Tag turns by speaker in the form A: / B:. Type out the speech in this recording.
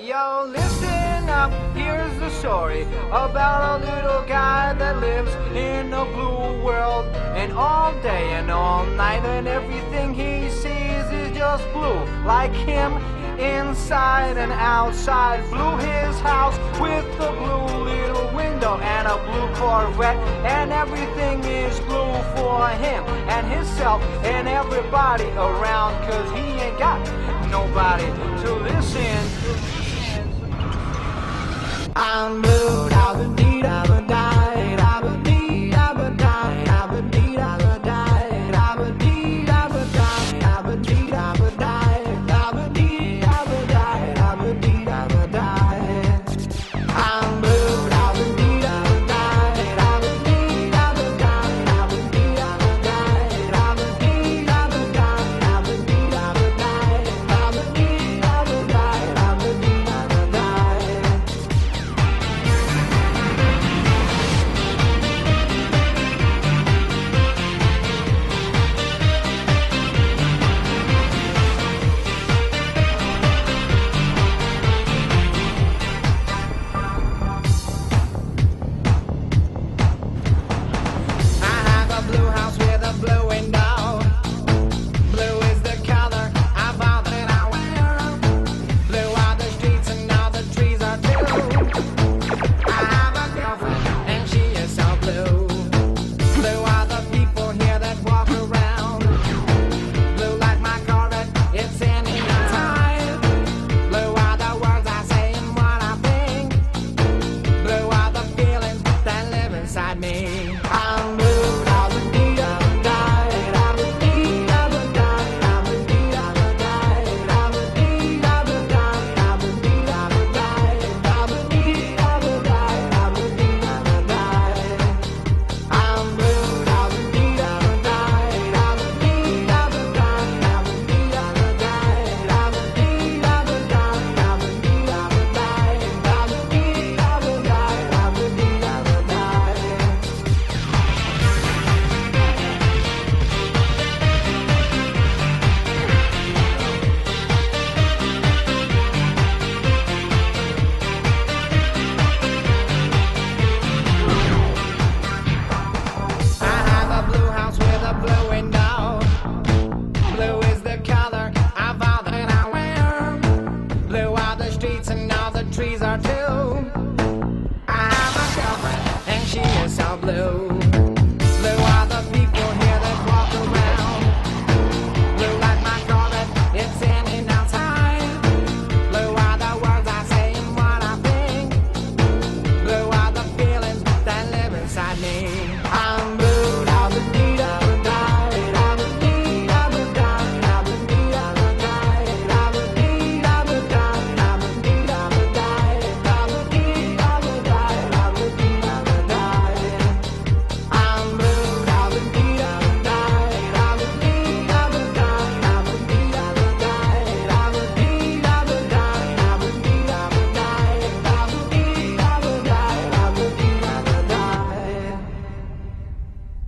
A: Yo, listen up, here's the story about a little guy that lives in a blue world. And all day and all night and everything he sees is just blue. Like him, inside and outside. Blue his house with a blue little window and a blue Corvette. And everything is blue for him and himself and everybody around. Cause he ain't got nobody to listen. I'm blue.